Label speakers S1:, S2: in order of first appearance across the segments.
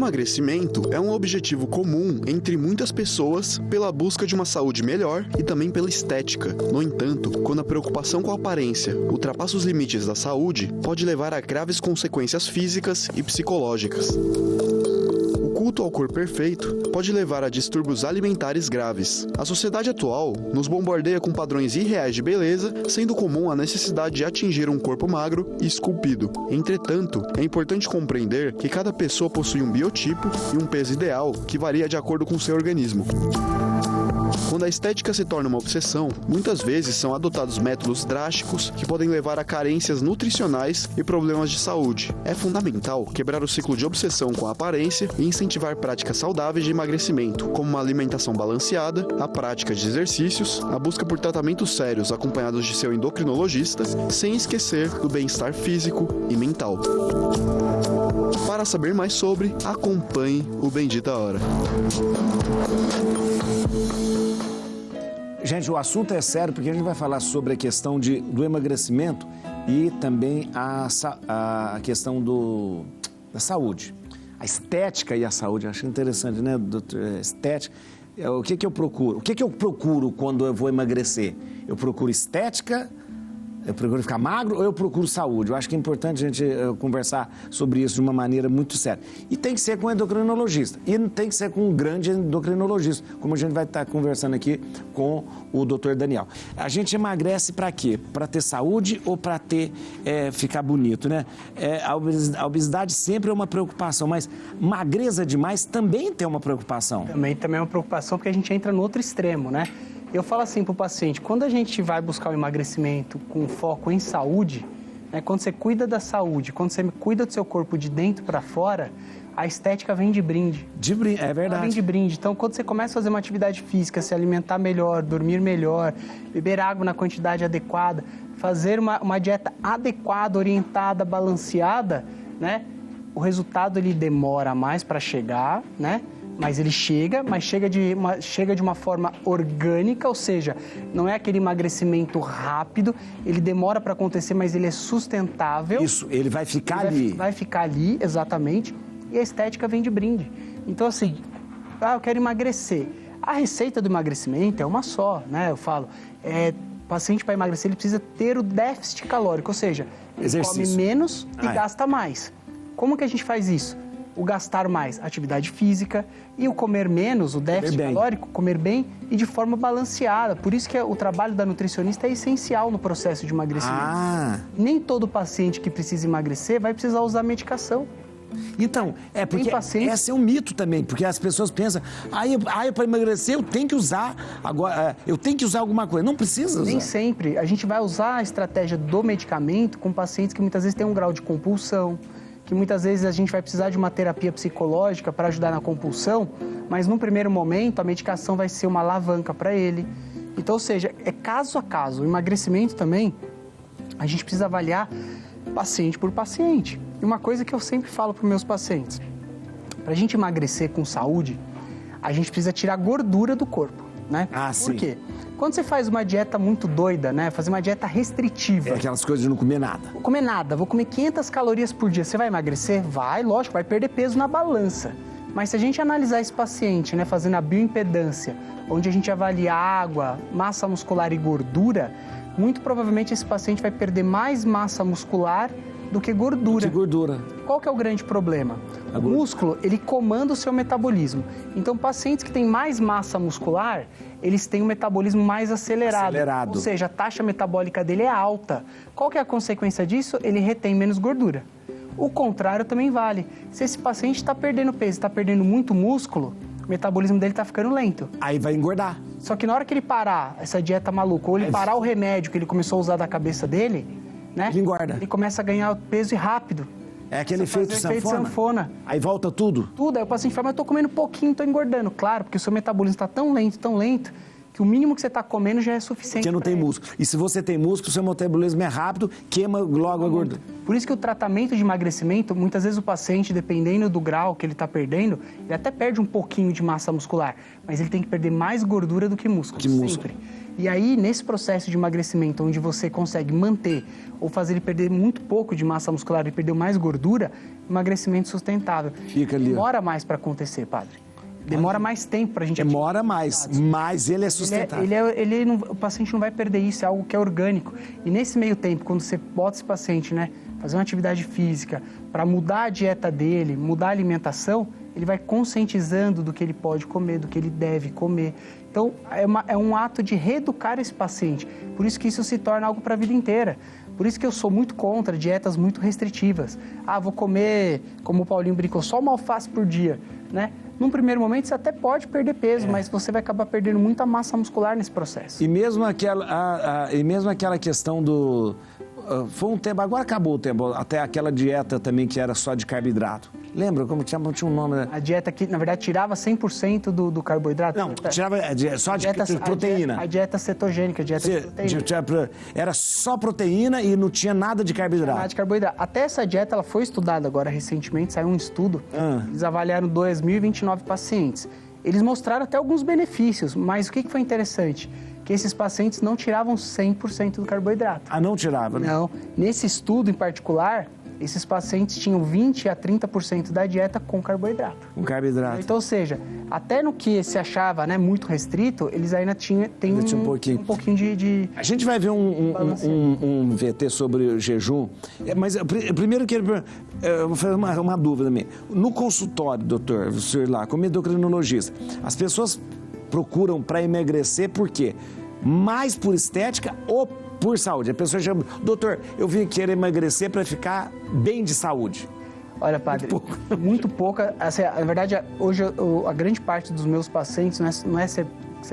S1: emagrecimento é um objetivo comum entre muitas pessoas pela busca de uma saúde melhor e também pela estética. No entanto, quando a preocupação com a aparência ultrapassa os limites da saúde, pode levar a graves consequências físicas e psicológicas. O culto ao corpo perfeito pode levar a distúrbios alimentares graves. A sociedade atual nos bombardeia com padrões irreais de beleza, sendo comum a necessidade de atingir um corpo magro e esculpido. Entretanto, é importante compreender que cada pessoa possui um biotipo e um peso ideal que varia de acordo com seu organismo. Quando a estética se torna uma obsessão, muitas vezes são adotados métodos drásticos que podem levar a carências nutricionais e problemas de saúde. É fundamental quebrar o ciclo de obsessão com a aparência e incentivar práticas saudáveis de emagrecimento, como uma alimentação balanceada, a prática de exercícios, a busca por tratamentos sérios acompanhados de seu endocrinologista, sem esquecer do bem-estar físico e mental. Para saber mais sobre, acompanhe o Bendita Hora.
S2: Gente, o assunto é sério porque a gente vai falar sobre a questão do emagrecimento e também a questão da saúde. A estética e a saúde, eu acho interessante, né, doutor? Estética, o que eu procuro? O que eu procuro quando eu vou emagrecer? Eu procuro estética, eu procuro ficar magro ou eu procuro saúde? Eu acho que é importante a gente conversar sobre isso de uma maneira muito séria. E tem que ser com um endocrinologista. E tem que ser com um grande endocrinologista, como a gente vai estar conversando aqui com o doutor Daniel. A gente emagrece para quê? Para ter saúde ou para ficar bonito, né? A obesidade sempre é uma preocupação, mas magreza demais também tem uma preocupação.
S3: Também é uma preocupação porque a gente entra no outro extremo, né? Eu falo assim para o paciente, quando a gente vai buscar o emagrecimento com foco em saúde, né, quando você cuida da saúde, quando você cuida do seu corpo de dentro para fora, a estética vem de brinde.
S2: É verdade.
S3: Ela vem de brinde. Então, quando você começa a fazer uma atividade física, se alimentar melhor, dormir melhor, beber água na quantidade adequada, fazer uma dieta adequada, orientada, balanceada, né, o resultado ele demora mais para chegar, né? Mas ele chega de uma forma orgânica, ou seja, não é aquele emagrecimento rápido, ele demora para acontecer, mas ele é sustentável.
S2: Isso, ele vai ficar ali.
S3: Vai ficar ali, exatamente, e a estética vem de brinde. Então, assim, eu quero emagrecer. A receita do emagrecimento é uma só, né? Eu falo, o paciente para emagrecer, ele precisa ter o déficit calórico, ou seja, ele come menos e gasta mais. Como que a gente faz isso? O gastar mais, atividade física, e o comer menos, o déficit calórico, comer bem e de forma balanceada. Por isso que o trabalho da nutricionista é essencial no processo de emagrecimento. Nem todo paciente que precisa emagrecer vai precisar usar medicação.
S2: Então, porque esse é um mito também, porque as pessoas pensam, para emagrecer eu tenho que usar alguma coisa. Não precisa usar.
S3: Nem sempre. A gente vai usar a estratégia do medicamento com pacientes que muitas vezes têm um grau de compulsão, que muitas vezes a gente vai precisar de uma terapia psicológica para ajudar na compulsão, mas num primeiro momento a medicação vai ser uma alavanca para ele. Então, ou seja, é caso a caso. O emagrecimento também, a gente precisa avaliar paciente por paciente. E uma coisa que eu sempre falo para os meus pacientes, para a gente emagrecer com saúde, a gente precisa tirar gordura do corpo, né? Por quê? Quando você faz uma dieta muito doida, né? Fazer uma dieta restritiva.
S2: Aquelas coisas de não comer nada.
S3: Vou comer nada, vou comer 500 calorias por dia. Você vai emagrecer? Vai, lógico, vai perder peso na balança. Mas se a gente analisar esse paciente, né? Fazendo a bioimpedância, onde a gente avalia água, massa muscular e gordura, muito provavelmente esse paciente vai perder mais massa muscular do que gordura. Qual que é o grande problema? O músculo, ele comanda o seu metabolismo. Então, pacientes que têm mais massa muscular, eles têm um metabolismo mais acelerado. Ou seja, a taxa metabólica dele é alta. Qual que é a consequência disso? Ele retém menos gordura. O contrário também vale. Se esse paciente está perdendo peso, está perdendo muito músculo, o metabolismo dele está ficando lento.
S2: Aí vai engordar.
S3: Só que na hora que ele parar essa dieta maluca, ou ele parar o remédio que ele começou a usar da cabeça dele, né?
S2: Ele engorda.
S3: Ele começa a ganhar peso e rápido.
S2: É aquele efeito sanfona. Aí volta tudo?
S3: Tudo. Aí o paciente fala, mas eu tô comendo pouquinho, tô engordando. Claro, porque o seu metabolismo está tão lento, que que o mínimo que você está comendo já é suficiente.
S2: Porque não tem músculo. E se você tem músculo, seu metabolismo é rápido, queima logo a gordura.
S3: Por isso que o tratamento de emagrecimento, muitas vezes o paciente, dependendo do grau que ele está perdendo, ele até perde um pouquinho de massa muscular, mas ele tem que perder mais gordura do que músculo. Sempre. E aí, nesse processo de emagrecimento, onde você consegue manter ou fazer ele perder muito pouco de massa muscular e perder mais gordura, emagrecimento sustentável.
S2: Fica ali.
S3: Demora mais para acontecer, padre. Demora mais tempo para a gente
S2: Demora mais, mas ele é sustentável.
S3: O paciente não vai perder isso, é algo que é orgânico. E nesse meio tempo, quando você bota esse paciente, né, fazer uma atividade física, para mudar a dieta dele, mudar a alimentação, ele vai conscientizando do que ele pode comer, do que ele deve comer. Então, é um ato de reeducar esse paciente. Por isso que isso se torna algo para a vida inteira. Por isso que eu sou muito contra dietas muito restritivas. Vou comer, como o Paulinho brincou, só uma alface por dia, né? Num primeiro momento, você até pode perder peso, mas você vai acabar perdendo muita massa muscular nesse processo.
S2: E mesmo aquela questão do... foi um tempo, agora acabou o tempo, até aquela dieta também que era só de carboidrato. Lembra como tinha um nome? Né?
S3: A dieta que, na verdade, tirava 100% do carboidrato.
S2: Não, tirava só de proteína.
S3: A dieta cetogênica, a dieta de proteína.
S2: Era só proteína e não tinha nada de carboidrato.
S3: Nada de carboidrato. Até essa dieta, ela foi estudada agora recentemente, saiu um estudo. Eles avaliaram 2.029 pacientes. Eles mostraram até alguns benefícios, mas o que foi interessante? Que esses pacientes não tiravam 100% do carboidrato.
S2: Não tirava, né?
S3: Não. Nesse estudo em particular, esses pacientes tinham 20% a 30% da dieta com carboidrato.
S2: Com carboidrato.
S3: Então, ou seja, até no que se achava, né, muito restrito, eles ainda têm um pouquinho de...
S2: A gente vai ver um VT sobre o jejum, mas primeiro eu vou fazer uma dúvida minha. No consultório, doutor, o senhor lá, como endocrinologista, as pessoas procuram para emagrecer por quê? Mais por estética ou por saúde? A pessoa chama, doutor, eu vim querer emagrecer para ficar bem de saúde.
S3: Olha, padre, muito pouca. Assim, na verdade, hoje a grande parte dos meus pacientes, não é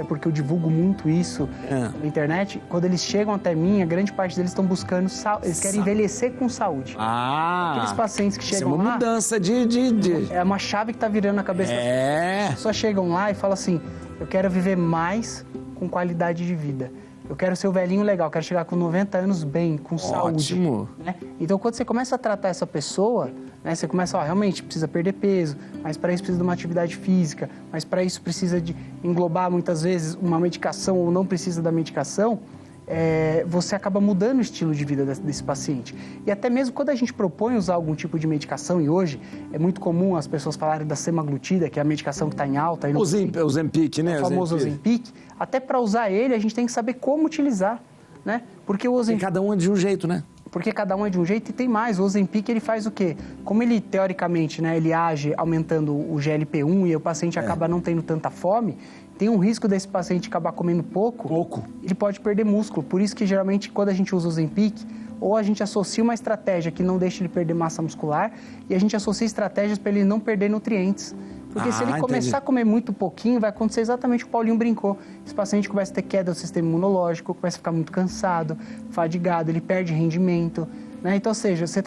S3: porque eu divulgo muito isso na internet, quando eles chegam até mim, a grande parte deles estão buscando eles querem envelhecer com saúde.
S2: Aqueles
S3: pacientes que chegam lá...
S2: Isso é uma mudança de...
S3: É uma chave que está virando na cabeça das pessoas. As pessoas chegam lá e falam assim, eu quero viver mais com qualidade de vida. Eu quero ser o velhinho legal, quero chegar com 90 anos bem, com saúde.
S2: Ótimo.
S3: Né? Então, quando você começa a tratar essa pessoa, né, você começa, realmente precisa perder peso, mas para isso precisa de uma atividade física, mas para isso precisa de englobar, muitas vezes, uma medicação ou não precisa da medicação, você acaba mudando o estilo de vida desse paciente. E até mesmo quando a gente propõe usar algum tipo de medicação, e hoje é muito comum as pessoas falarem da semaglutida, que é a medicação que está em alta.
S2: O Ozempic, né?
S3: O famoso Ozempic. Até para usar ele, a gente tem que saber como utilizar, né? Porque o Ozempic...
S2: Cada um é de um jeito, né?
S3: Porque cada um é de um jeito e tem mais. O Ozempic, ele faz o quê? Como ele, teoricamente, né, ele age aumentando o GLP-1 e o paciente acaba não tendo tanta fome, tem um risco desse paciente acabar comendo pouco. Ele pode perder músculo. Por isso que, geralmente, quando a gente usa o Ozempic, ou a gente associa uma estratégia que não deixa ele perder massa muscular e a gente associa estratégias para ele não perder nutrientes. Porque se ele começar a comer muito pouquinho, vai acontecer exatamente o que o Paulinho brincou. Esse paciente começa a ter queda do sistema imunológico, começa a ficar muito cansado, fadigado, ele perde rendimento, né? Então, ou seja, você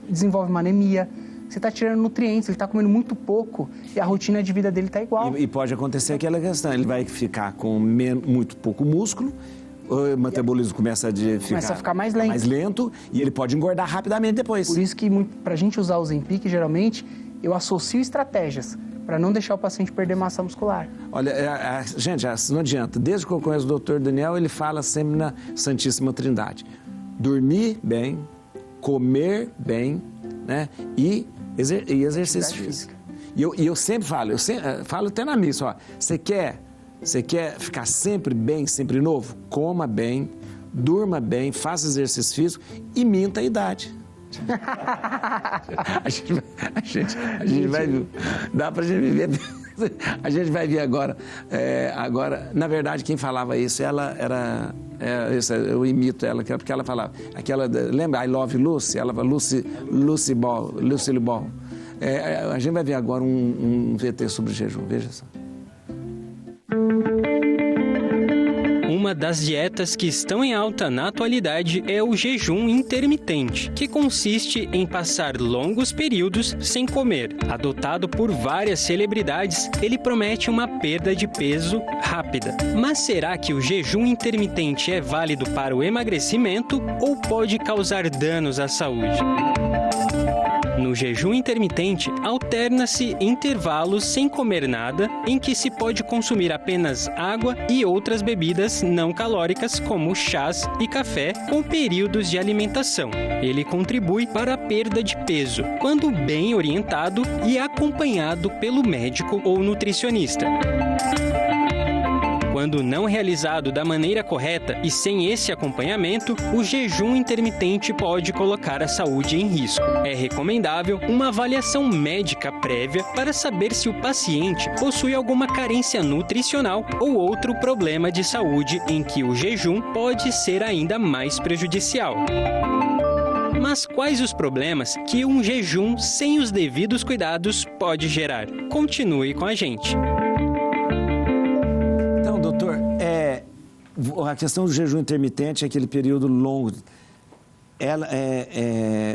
S3: desenvolve uma anemia, você está tirando nutrientes, ele está comendo muito pouco e a rotina de vida dele está igual.
S2: E pode acontecer aquela questão, ele vai ficar com muito pouco músculo, o metabolismo começa a ficar mais lento e ele pode engordar rapidamente depois.
S3: Por isso que, para a gente usar o Ozempic, geralmente, eu associo estratégias para não deixar o paciente perder massa muscular.
S2: Olha, gente, não adianta. Desde que eu conheço o doutor Daniel, ele fala sempre na Santíssima Trindade. Dormir bem, comer bem, né? E exercício físico. E eu sempre falo até na missa, ó, você quer ficar sempre bem, sempre novo? Coma bem, durma bem, faça exercício físico e minta a idade. a gente vai ver. Dá pra gente viver. A gente vai ver agora. Na verdade, quem falava isso, ela era. Eu imito ela, porque ela falava. Lembra? I Love Lucy? Ela falava Lucy Ball. A gente vai ver agora um VT sobre jejum. Veja só.
S4: Uma das dietas que estão em alta na atualidade é o jejum intermitente, que consiste em passar longos períodos sem comer. Adotado por várias celebridades, ele promete uma perda de peso rápida. Mas será que o jejum intermitente é válido para o emagrecimento ou pode causar danos à saúde? No jejum intermitente, alterna-se intervalos sem comer nada, em que se pode consumir apenas água e outras bebidas não calóricas, como chás e café, com períodos de alimentação. Ele contribui para a perda de peso, quando bem orientado e acompanhado pelo médico ou nutricionista. Quando não realizado da maneira correta e sem esse acompanhamento, o jejum intermitente pode colocar a saúde em risco. É recomendável uma avaliação médica prévia para saber se o paciente possui alguma carência nutricional ou outro problema de saúde em que o jejum pode ser ainda mais prejudicial. Mas quais os problemas que um jejum sem os devidos cuidados pode gerar? Continue com a gente.
S2: Doutor, a questão do jejum intermitente é aquele período longo.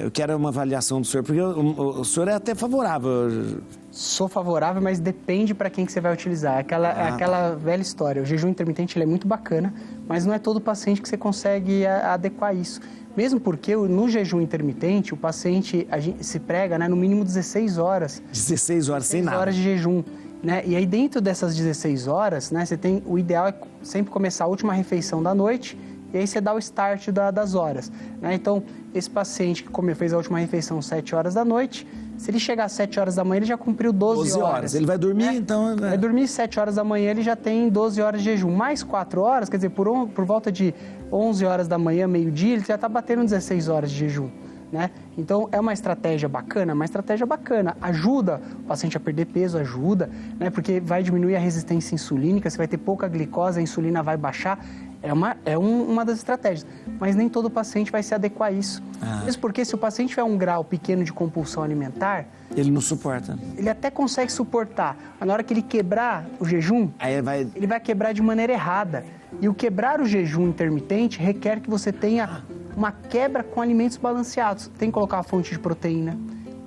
S2: Eu quero uma avaliação do senhor, porque o senhor é até favorável.
S3: Sou favorável, mas depende para quem que você vai utilizar. Aquela velha história. O jejum intermitente ele é muito bacana, mas não é todo paciente que você consegue adequar isso. Mesmo porque no jejum intermitente, o paciente se prega, né, no mínimo 16 horas.
S2: 16 horas sem nada.
S3: 16 horas de jejum. Né? E aí dentro dessas 16 horas, né, o ideal é sempre começar a última refeição da noite e aí você dá o start das horas. Né? Então, esse paciente que fez a última refeição às 7 horas da noite, se ele chegar às 7 horas da manhã, ele já cumpriu 12 horas.
S2: Ele vai dormir, né? Então...
S3: Vai dormir 7 horas da manhã, ele já tem 12 horas de jejum. Mais 4 horas, quer dizer, por volta de 11 horas da manhã, meio-dia, ele já está batendo 16 horas de jejum. Né? Então, é uma estratégia bacana, ajuda o paciente a perder peso, ajuda, né? Porque vai diminuir a resistência insulínica, você vai ter pouca glicose, a insulina vai baixar, é uma das estratégias, mas nem todo paciente vai se adequar a isso. Mesmo porque se o paciente tiver um grau pequeno de compulsão alimentar,
S2: ele não suporta.
S3: Ele até consegue suportar, mas na hora que ele quebrar o jejum, ele vai quebrar de maneira errada. E o quebrar o jejum intermitente requer que você tenha uma quebra com alimentos balanceados. Tem que colocar uma fonte de proteína,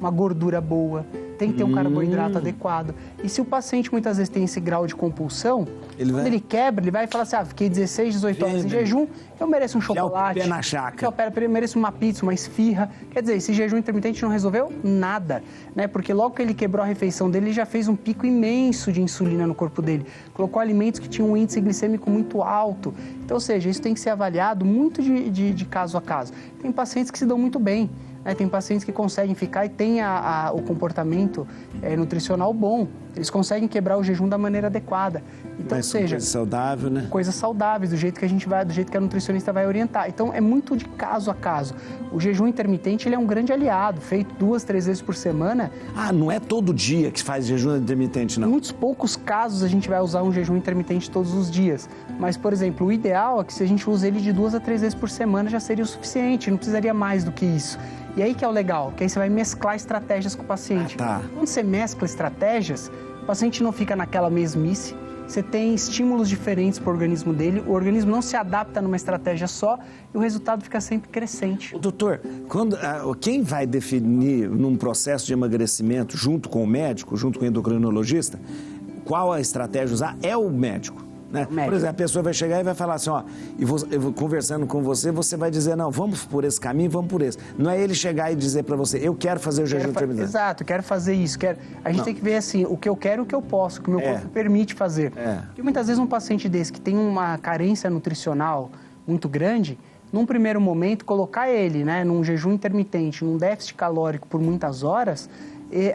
S3: uma gordura boa, tem que ter um carboidrato adequado. E se o paciente muitas vezes tem esse grau de compulsão, quando ele quebra, ele vai falar assim, fiquei 16, 18 horas em jejum, eu mereço um chocolate.
S2: Pé na chaca.
S3: Eu mereço uma pizza, uma esfirra. Quer dizer, esse jejum intermitente não resolveu nada, né? Porque logo que ele quebrou a refeição dele, ele já fez um pico imenso de insulina no corpo dele. Colocou alimentos que tinham um índice glicêmico muito alto. Então, ou seja, isso tem que ser avaliado muito de caso a caso. Tem pacientes que se dão muito bem. Tem pacientes que conseguem ficar e têm o comportamento nutricional bom. Eles conseguem quebrar o jejum da maneira adequada. Então,
S2: mas coisa saudável, né?
S3: Coisas saudáveis, do jeito que do jeito que a nutricionista vai orientar. Então, é muito de caso a caso. O jejum intermitente, ele é um grande aliado, feito 2, 3 vezes por semana.
S2: Não é todo dia que faz jejum intermitente, não?
S3: Em muitos poucos casos, a gente vai usar um jejum intermitente todos os dias. Mas, por exemplo, o ideal é que se a gente usa ele de 2 a 3 vezes por semana, já seria o suficiente, não precisaria mais do que isso. E aí que é o legal, que aí você vai mesclar estratégias com o paciente. Quando você mescla estratégias, o paciente não fica naquela mesmice, você tem estímulos diferentes para o organismo dele, o organismo não se adapta numa estratégia só e o resultado fica sempre crescente.
S2: Doutor, quem vai definir num processo de emagrecimento, junto com o médico, junto com o endocrinologista, qual a estratégia usar, é o médico. Né? Por exemplo, a pessoa vai chegar e vai falar assim, eu vou conversando com você, você vai dizer, não, vamos por esse caminho, vamos por esse. Não é ele chegar e dizer para você, eu quero fazer o jejum intermitente.
S3: Exato, quero fazer isso. A gente tem que ver assim, o que eu quero e o que eu posso, o que o meu corpo permite fazer. Porque muitas vezes um paciente desse que tem uma carência nutricional muito grande, num primeiro momento, colocar ele, né, num jejum intermitente, num déficit calórico por muitas horas,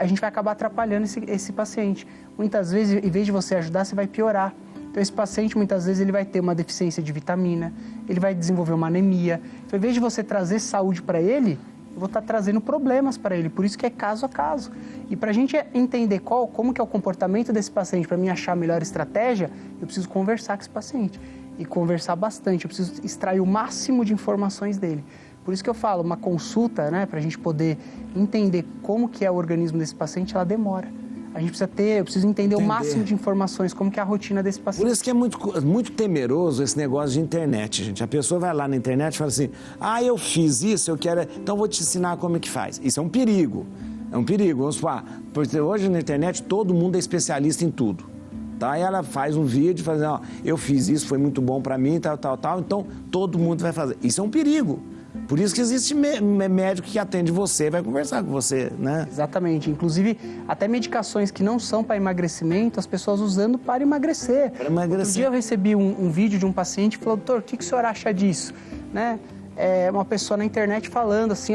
S3: a gente vai acabar atrapalhando esse paciente. Muitas vezes, em vez de você ajudar, você vai piorar. Então, esse paciente, muitas vezes, ele vai ter uma deficiência de vitamina, ele vai desenvolver uma anemia. Então, em vez de você trazer saúde para ele, eu vou estar trazendo problemas para ele. Por isso que é caso a caso. E para a gente entender como que é o comportamento desse paciente, para mim achar a melhor estratégia, eu preciso conversar com esse paciente. E conversar bastante, eu preciso extrair o máximo de informações dele. Por isso que eu falo, uma consulta, né, para a gente poder entender como que é o organismo desse paciente, ela demora. A gente precisa eu preciso entender o máximo de informações, como que é a rotina desse paciente.
S2: Por isso que é muito temeroso esse negócio de internet, gente. A pessoa vai lá na internet e fala assim, eu fiz isso, eu quero... Então vou te ensinar como é que faz. Isso é um perigo. É um perigo. Vamos falar, porque hoje na internet todo mundo é especialista em tudo. Tá? E ela faz um vídeo, faz, eu fiz isso, foi muito bom para mim, tal, então todo mundo vai fazer. Isso é um perigo. Por isso que existe médico que atende você, vai conversar com você, né?
S3: Exatamente. Inclusive, até medicações que não são para emagrecimento, as pessoas usando para emagrecer.
S2: Para emagrecer.
S3: Outro dia eu recebi um vídeo de um paciente que falou, doutor, o que o senhor acha disso? Né? É uma pessoa na internet falando assim,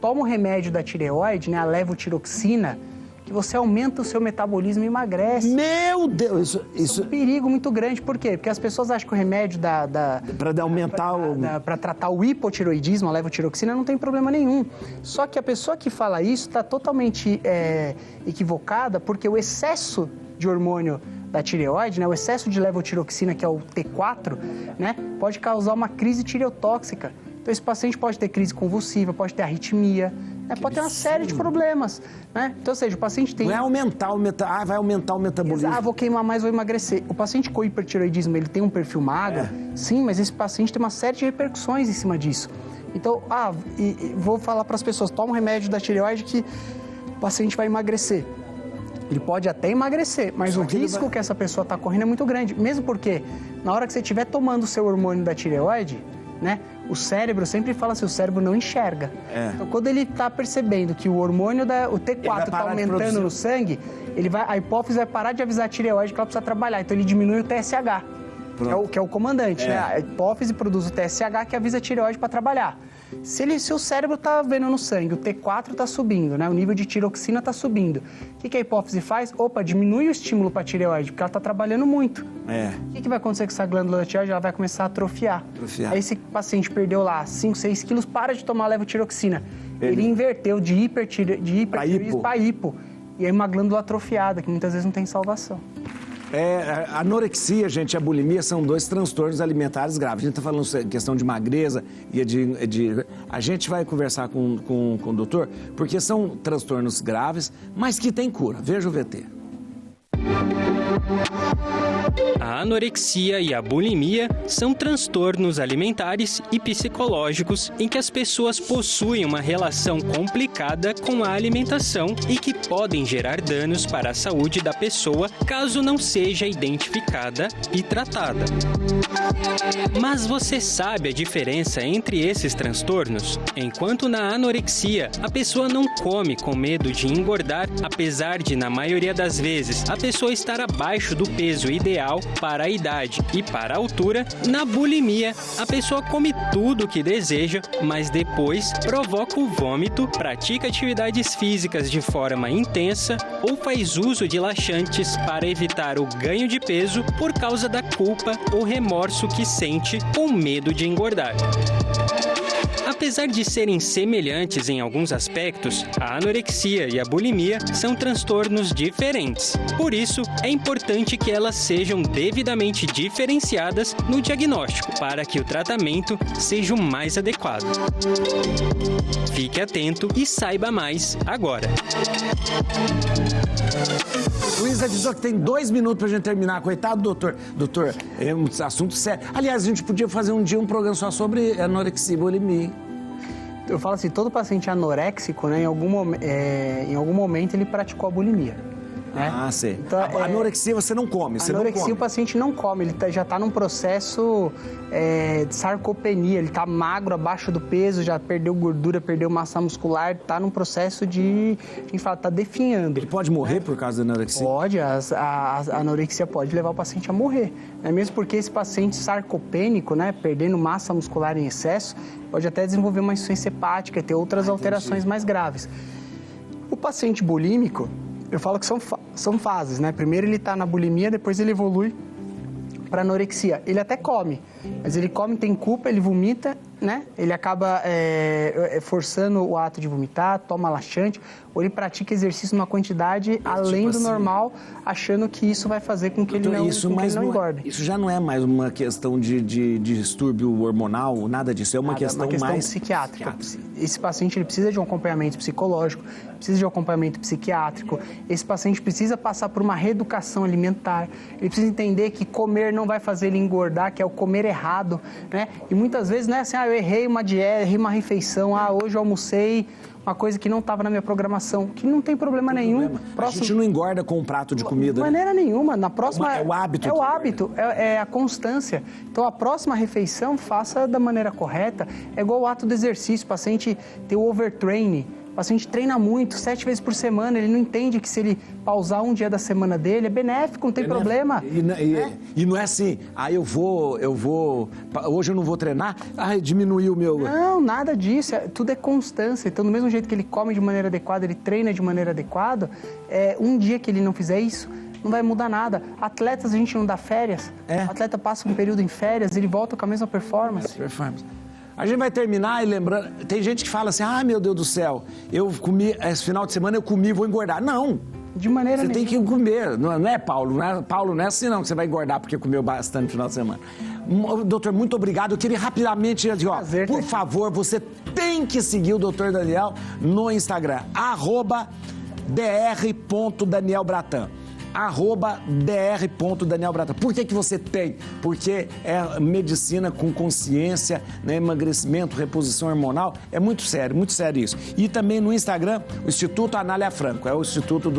S3: toma um remédio da tireoide, né, a levotiroxina, que você aumenta o seu metabolismo e emagrece.
S2: Meu Deus,
S3: isso é um perigo muito grande. Por quê? Porque as pessoas acham que o remédio para tratar o hipotiroidismo, a levotiroxina, não tem problema nenhum. Só que a pessoa que fala isso está totalmente equivocada, porque o excesso de hormônio da tireoide, né, o excesso de levotiroxina, que é o T4, né, pode causar uma crise tireotóxica. Então, esse paciente pode ter crise convulsiva, pode ter arritmia, pode ter uma série de problemas, né? Então, ou seja, o paciente tem...
S2: Não é aumentar vai aumentar o metabolismo.
S3: Vou queimar mais, vou emagrecer. O paciente com hipertiroidismo, ele tem um perfil magro? Sim, mas esse paciente tem uma série de repercussões em cima disso. Então, vou falar para as pessoas, toma um remédio da tireoide que o paciente vai emagrecer. Ele pode até emagrecer, mas o risco que essa pessoa está correndo é muito grande. Mesmo porque, na hora que você estiver tomando o seu hormônio da tireoide, né, o cérebro sempre fala assim, o cérebro não enxerga. Então, quando ele está percebendo que o hormônio, o T4 está aumentando no sangue, a hipófise vai parar de avisar a tireoide que ela precisa trabalhar. Então, ele diminui o TSH, que é o comandante. Né? A hipófise produz o TSH que avisa a tireoide para trabalhar. Se o cérebro está vendo no sangue, o T4 está subindo, né? O nível de tiroxina está subindo. O que a hipófise faz? Diminui o estímulo para a tireoide, porque ela está trabalhando muito. O que vai acontecer com essa glândula da tireoide? Ela vai começar a atrofiar. Aí esse paciente perdeu lá 5, 6 quilos, para de tomar levotiroxina. Ele inverteu de hipertireoidismo para hipo. E aí uma glândula atrofiada, que muitas vezes não tem salvação.
S2: A anorexia, gente, e a bulimia são 2 transtornos alimentares graves. A gente está falando questão de magreza e a gente vai conversar com o doutor, porque são transtornos graves, mas que têm cura. Veja o VT.
S4: A anorexia e a bulimia são transtornos alimentares e psicológicos em que as pessoas possuem uma relação complicada com a alimentação e que podem gerar danos para a saúde da pessoa caso não seja identificada e tratada. Mas você sabe a diferença entre esses transtornos? Enquanto na anorexia, a pessoa não come com medo de engordar, apesar de, na maioria das vezes, a pessoa estar abaixo do peso ideal para a idade e para a altura, na bulimia, a pessoa come tudo o que deseja, mas depois provoca o vômito, pratica atividades físicas de forma intensa ou faz uso de laxantes para evitar o ganho de peso por causa da culpa ou remorso que sente com medo de engordar. Apesar de serem semelhantes em alguns aspectos, a anorexia e a bulimia são transtornos diferentes. Por isso, é importante que elas sejam devidamente diferenciadas no diagnóstico, para que o tratamento seja o mais adequado. Fique atento e saiba mais agora.
S2: Luísa diz que tem 2 minutos pra gente terminar. Coitado, doutor. Doutor, é um assunto sério. Aliás, a gente podia fazer um dia um programa só sobre anorexia e bulimia.
S3: Eu falo assim, todo paciente anoréxico, né, em algum momento ele praticou a bulimia. Né?
S2: Sei. Então, a anorexia você não come, você
S3: anorexia
S2: não come.
S3: O paciente não come, ele já está num processo de sarcopenia, ele está magro, abaixo do peso, já perdeu gordura, perdeu massa muscular, está num processo de, a gente fala, está definhando.
S2: Ele pode morrer por causa da anorexia?
S3: Pode, a anorexia pode levar o paciente a morrer. Né? Mesmo porque esse paciente sarcopênico, né, perdendo massa muscular em excesso, pode até desenvolver uma insuficiência hepática, ter outras alterações mais graves. O paciente bulímico, eu falo que são fases, né? Primeiro ele está na bulimia, depois ele evolui para anorexia. Ele até come, mas ele come, tem culpa, ele vomita né? Ele acaba forçando o ato de vomitar, toma laxante, ou ele pratica exercício numa quantidade além do normal, achando que isso vai fazer com que ele não engorde.
S2: Isso já não é mais uma questão de distúrbio hormonal, nada disso, é uma questão mais
S3: psiquiátrica. Esse paciente ele precisa de um acompanhamento psicológico, precisa de um acompanhamento psiquiátrico, esse paciente precisa passar por uma reeducação alimentar, ele precisa entender que comer não vai fazer ele engordar, que é o comer errado, né? E muitas vezes não é assim, eu errei uma dieta, errei uma refeição, hoje eu almocei uma coisa que não estava na minha programação, que não tem problema nenhum.
S2: A gente não engorda com um prato de comida.
S3: De maneira nenhuma. Na próxima,
S2: é o hábito.
S3: É o hábito, é a constância. Então, a próxima refeição, faça da maneira correta. É igual o ato do exercício. O paciente tem o overtraining. O paciente treina muito, 7 vezes por semana, ele não entende que se ele pausar um dia da semana dele, é benéfico, não tem problema.
S2: E não é assim, hoje eu não vou treinar, diminuiu o meu...
S3: Não, nada disso, tudo é constância. Então, do mesmo jeito que ele come de maneira adequada, ele treina de maneira adequada, um dia que ele não fizer isso, não vai mudar nada. Atletas, a gente não dá férias, o atleta passa um período em férias, ele volta com a mesma performance.
S2: A gente vai terminar e lembrando, tem gente que fala assim, meu Deus do céu, eu comi, esse final de semana eu comi, vou engordar. Não!
S3: De maneira nenhuma.
S2: Você tem que comer, não é, Paulo? Paulo, não é assim não, que você vai engordar porque comeu bastante no final de semana. Doutor, muito obrigado. Eu queria rapidamente dizer, por favor, você tem que seguir o Dr. Daniel no Instagram, @dr.danielbratan. @dr.danielbratan. Por que você tem? Porque é medicina com consciência, né? Emagrecimento, reposição hormonal, é muito sério isso. E também no Instagram, o Instituto Anália Franco, é o Instituto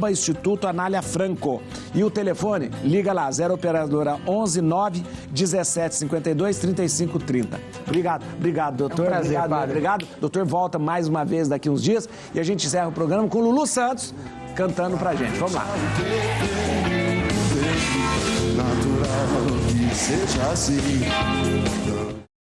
S2: @Instituto Anália Franco. E o telefone, liga lá, 0 operadora 11 9 17 52 35 30. Obrigado, doutor.
S3: É um prazer,
S2: obrigado. Doutor volta mais uma vez daqui uns dias e a gente encerra o programa com Lulu Santos cantando pra gente. Vamos lá.
S5: Natural que seja assim.